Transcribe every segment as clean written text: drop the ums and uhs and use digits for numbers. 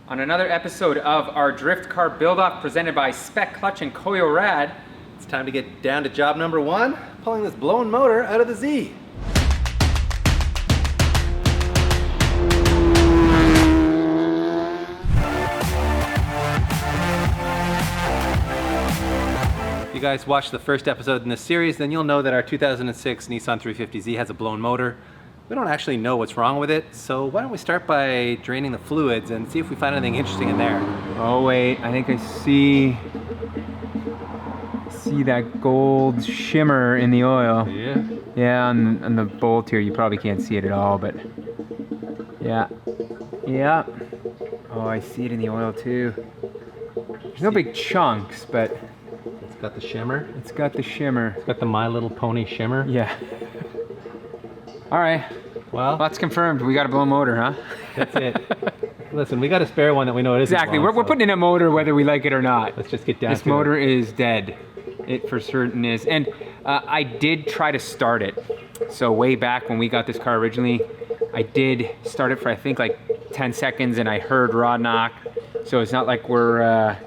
on another episode of our drift car build-off presented by Spec Clutch and Koyo Rad. It's time to get down to job number one, pulling this blown motor out of the Z. If you guys watched the first episode in this series, then you'll know that our 2006 Nissan 350Z has a blown motor. We don't actually know what's wrong with it, so why don't we start by draining the fluids and see if we find anything interesting in there. Oh wait, I think I see that gold shimmer in the oil. Yeah. Yeah, on the bolt here, you probably can't see it at all, but yeah. Yeah. Oh, I see it in the oil too. There's no big chunks, but It's got the shimmer. it's got the shimmer. It's got the My Little Pony shimmer. Yeah. All right. Well, That's confirmed. We got a blown motor, huh? that's it. Listen, we got a spare one that we know it isn't Exactly. blown, We're so putting in a motor whether we like it or not. let's just get down This to motor it. is dead. It for certain is. And I did try to start it. So way back when we got this car originally, I did start it for I think like 10 seconds and I heard rod knock. So it's not like we're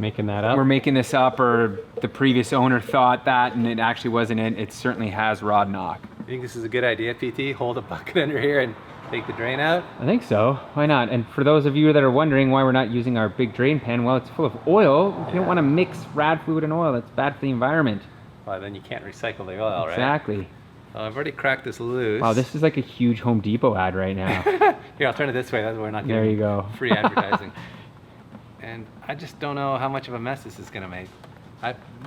Making that up. we're making this up or the previous owner thought that and it actually wasn't it. It certainly has rod knock. You think this is a good idea, PT? Hold a bucket under here and take the drain out? I think so. Why not? And for those of you that are wondering why we're not using our big drain pan, well, it's full of oil. You don't want to mix rad fluid and oil. It's bad for the environment. Well, then you can't recycle the oil, right? Exactly. Oh, I've already cracked this loose. Wow, this is like a huge Home Depot ad right now. Here, I'll turn it this way. That's why we're not There getting you go. free advertising. And I just don't know how much of a mess this is going to make.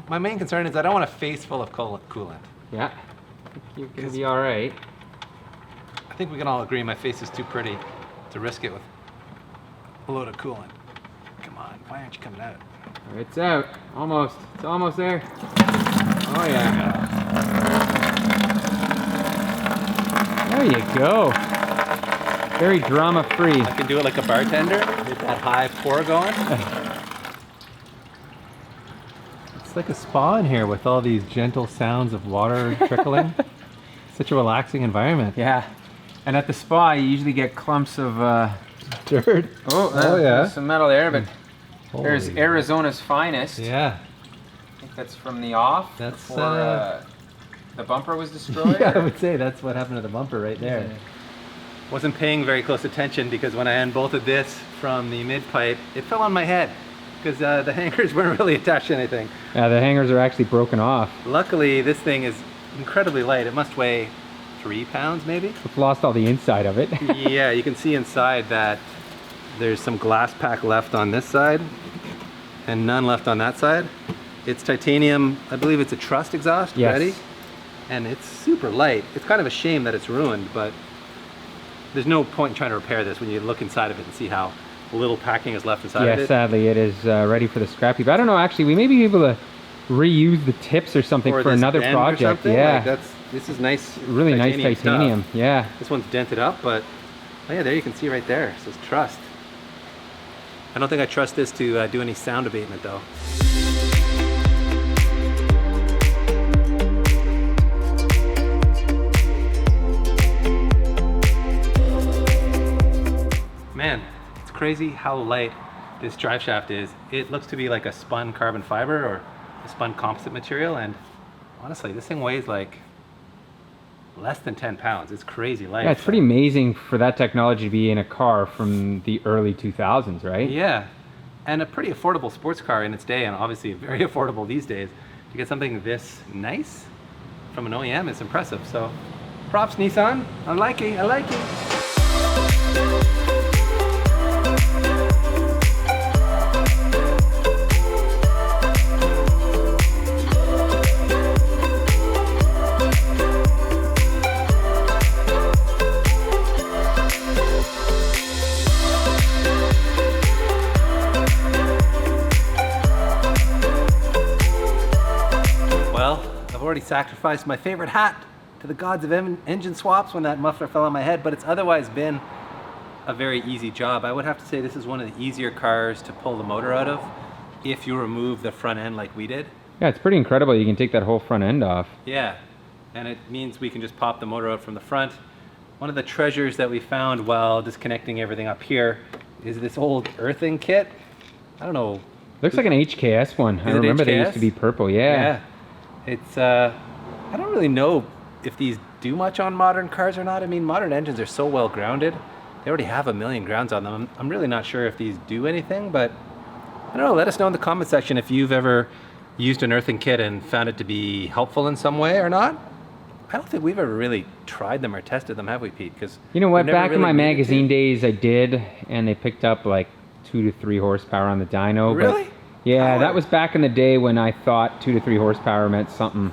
My main concern is I don't want a face full of coolant. Yeah. You're going to be all right. I think we can all agree my face is too pretty to risk it with a load of coolant. Come on, why aren't you coming out? It's out. Almost. It's almost there. Oh, yeah. There you go. Very drama-free. I can do it like a bartender. Get that high pour going. It's like a spa in here with all these gentle sounds of water trickling. Such a relaxing environment. Yeah. And at the spa, you usually get clumps of... Dirt. Oh, yeah. there's some metal there, but there's Holy- Arizona's finest. Yeah. I think that's from the off. That's, before the bumper was destroyed. Yeah, I or- would say that's what happened to the bumper right there. Wasn't paying very close attention because when I unbolted this from the mid pipe, it fell on my head because the hangers weren't really attached to anything. Yeah, the hangers are actually broken off. Luckily, this thing is incredibly light. It must weigh 3 pounds maybe. We've lost all the inside of it. Yeah, you can see inside that there's some glass pack left on this side and none left on that side. It's titanium, I believe it's a Trust exhaust, Yes. ready? And it's super light. It's kind of a shame that it's ruined, but there's no point in trying to repair this when you look inside of it and see how little packing is left inside of Yeah, it. sadly it is ready for the scrap heap. I don't know, actually, we may be able to reuse the tips or something Or for this another bend or project. something. Yeah, Like this is nice. really nice stuff. titanium. Yeah. This one's dented up, but oh yeah, there you can see right there. It says Trust. I don't think I trust this to do any sound abatement though. Man, it's crazy how light this drive shaft is. It looks to be like a spun carbon fiber or a spun composite material, and honestly, this thing weighs like less than 10 pounds. It's crazy light. Yeah, it's pretty amazing for that technology to be in a car from the early 2000s, right? Yeah, and a pretty affordable sports car in its day, and obviously very affordable these days. To get something this nice from an OEM is impressive. So, props Nissan. I like it. I like it. Well, I've already sacrificed my favorite hat to the gods of engine swaps when that muffler fell on my head, but it's otherwise been a very easy job. I would have to say this is one of the easier cars to pull the motor out of if you remove the front end like we did. Yeah, it's pretty incredible. You can take that whole front end off. Yeah, and it means we can just pop the motor out from the front. One of the treasures that we found while disconnecting everything up here is this old earthing kit. I don't know. Looks like an HKS one. I remember they used to be purple. Yeah. It's I don't really know if these do much on modern cars or not. I mean, modern engines are so well grounded. They already have a million grounds on them. I'm really not sure if these do anything, but I don't know. Let us know in the comment section if you've ever used an earthing kit and found it to be helpful in some way or not. I don't think we've ever really tried them or tested them, have we, Pete? Because you know what? Back in my magazine days, I did, and they picked up like 2 to 3 horsepower on the dyno. Really? But yeah, that was back in the day when I thought 2 to 3 horsepower meant something.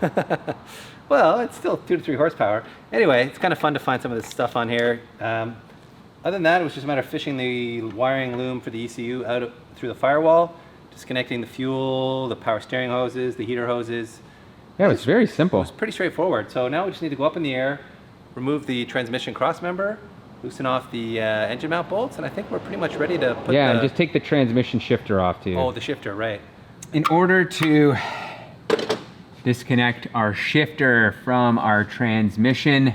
Well, it's still 2 to 3 horsepower. Anyway, it's kind of fun to find some of this stuff on here. Other than that, it was just a matter of fishing the wiring loom for the ECU out through the firewall, disconnecting the fuel, the power steering hoses, the heater hoses. Yeah, it was very simple. It was pretty straightforward. So now we just need to go up in the air, remove the transmission cross member, loosen off the engine mount bolts, and I think we're pretty much ready to put and just take the transmission shifter off too. Oh, the shifter, right. In order to disconnect our shifter from our transmission,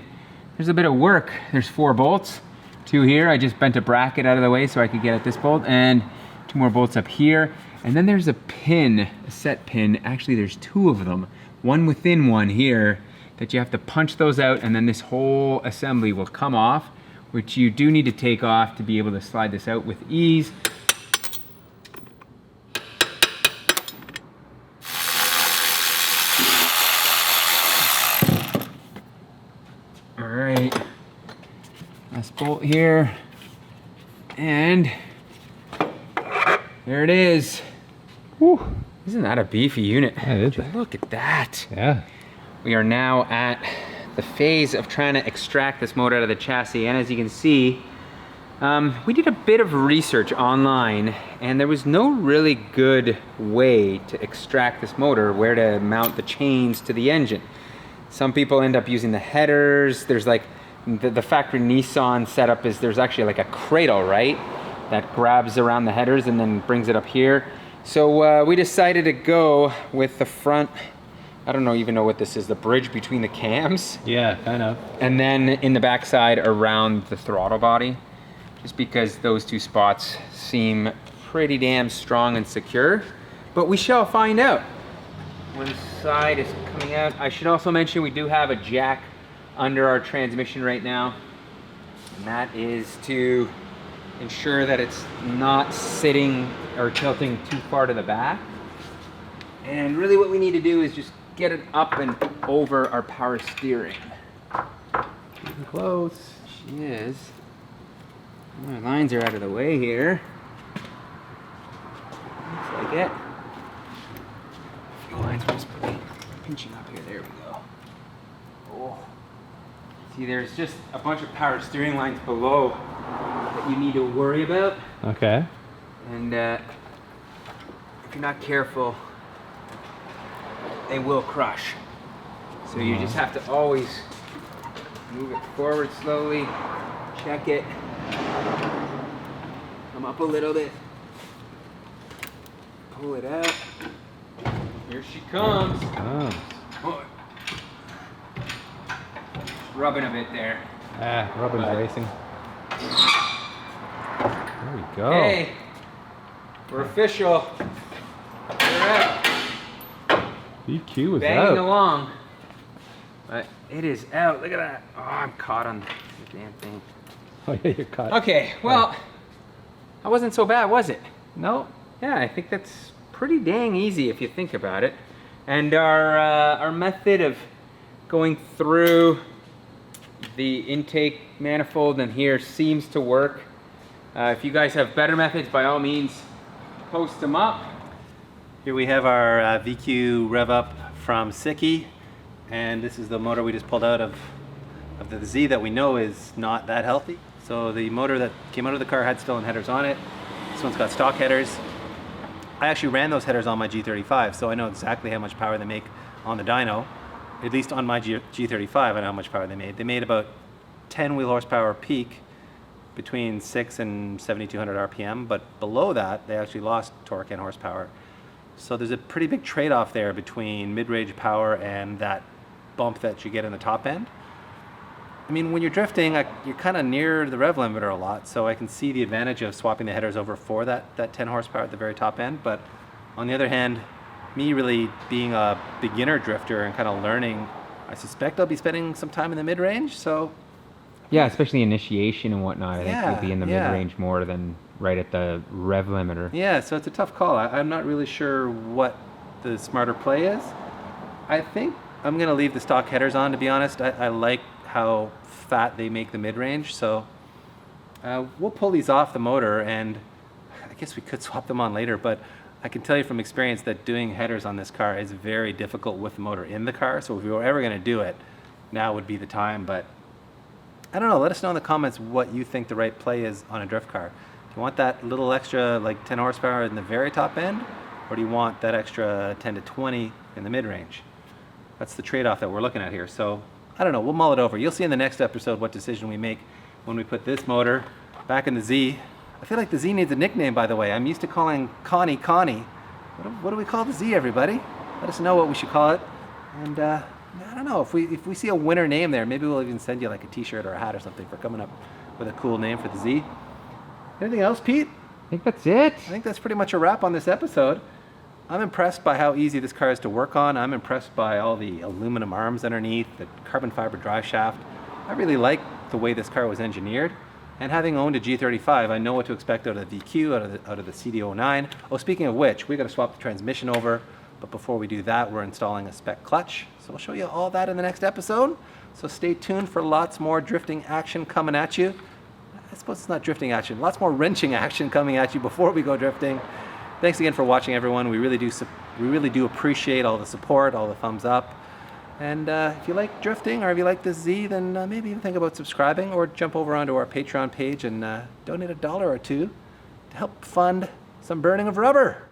there's a bit of work. There's 4 bolts, 2 here. I just bent a bracket out of the way so I could get at this bolt, and 2 more bolts up here. And then there's a pin, a set pin. Actually, there's 2 of them. One within one here that you have to punch those out, and then this whole assembly will come off, which you do need to take off to be able to slide this out with ease. All right, last bolt here, and there it is. Whew. Isn't that a beefy unit? Yeah, it is. Look at that. Yeah. We are now at the phase of trying to extract this motor out of the chassis, and as you can see, we did a bit of research online, and there was no really good way to extract this motor, where to mount the chains to the engine. Some people end up using the headers. There's like, the factory Nissan setup is there's actually like a cradle, right? That grabs around the headers and then brings it up here. So we decided to go with the front, I don't even know what this is, the bridge between the cams. Yeah, kind of. And then in the backside around the throttle body, just because those 2 spots seem pretty damn strong and secure. But we shall find out. One side is coming out. I should also mention we do have a jack under our transmission right now, and that is to ensure that it's not sitting or tilting too far to the back. And really what we need to do is just get it up and over our power steering. Getting close. She is. Our lines are out of the way here. Looks like it. A few lines were just pinching up here. There we go. Oh. See, there's just a bunch of power steering lines below that you need to worry about. Okay. And if you're not careful, they will crush. So you just have to always move it forward slowly, check it, come up a little bit, pull it out. Here she comes. Oh. Rubbing a bit there. Rubbing's racing. There we go. Hey, we're official. We're out. VQ is Banging out. along. But it is out. Look at that. Oh, I'm caught on the damn thing. Oh yeah, you're caught. Okay, well, that wasn't so bad, was it? No. Yeah, I think that's pretty dang easy if you think about it. And our method of going through the intake manifold and here seems to work. If you guys have better methods, by all means, post them up. Here we have our VQ RevUp from Siki, and this is the motor we just pulled out of the Z that we know is not that healthy. So the motor that came out of the car had stolen headers on it. This one's got stock headers. I actually ran those headers on my G35, so I know exactly how much power they make on the dyno. At least on my G35, I know how much power they made. They made about 10 wheel horsepower peak between 6 and 7,200 RPM, but below that, they actually lost torque and horsepower. So there's a pretty big trade-off there between mid-range power and that bump that you get in the top end. I mean, when you're drifting, you're kind of near the rev limiter a lot, so I can see the advantage of swapping the headers over for that 10 horsepower at the very top end. But on the other hand, me really being a beginner drifter and kind of learning, I suspect I'll be spending some time in the mid-range. So Yeah, especially initiation and whatnot. I think you'll be in the yeah. mid-range more than right at the rev limiter. yeah, so it's a tough call. I'm not really sure what the smarter play is. I think I'm going to leave the stock headers on, to be honest. I like how fat they make the mid-range, so we'll pull these off the motor, and I guess we could swap them on later, but I can tell you from experience that doing headers on this car is very difficult with the motor in the car, so if we were ever going to do it, now would be the time. But I don't know, let us know in the comments what you think the right play is on a drift car. Do you want that little extra like 10 horsepower in the very top end, or do you want that extra 10 to 20 in the mid-range? That's the trade-off that we're looking at here. So I don't know, we'll mull it over. You'll see in the next episode what decision we make when we put this motor back in the Z. I feel like the Z needs a nickname, by the way. I'm used to calling Connie Connie. What do we call the Z, everybody? Let us know what we should call it. And I don't know, if we see a winner name there, maybe we'll even send you like a t-shirt or a hat or something for coming up with a cool name for the Z. Anything else, Pete? I think that's it. I think that's pretty much a wrap on this episode. I'm impressed by how easy this car is to work on. I'm impressed by all the aluminum arms underneath, the carbon fiber drive shaft. I really like the way this car was engineered. And having owned a G35, I know what to expect out of the VQ, out of the CD09. Oh, speaking of which, we got to swap the transmission over. But before we do that, we're installing a spec clutch. So we'll show you all that in the next episode. So stay tuned for lots more drifting action coming at you. I suppose it's not drifting action. Lots more wrenching action coming at you before we go drifting. Thanks again for watching, everyone. We really do appreciate all the support, all the thumbs up. And if you like drifting, or if you like this Z, then maybe even think about subscribing, or jump over onto our Patreon page and donate $1 or $2 to help fund some burning of rubber.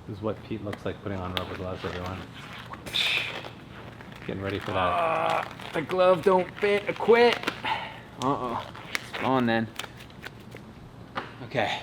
This is what Pete looks like putting on rubber gloves, everyone. Getting ready for that. The glove don't fit. I quit. Uh-oh. It's gone then. Okay.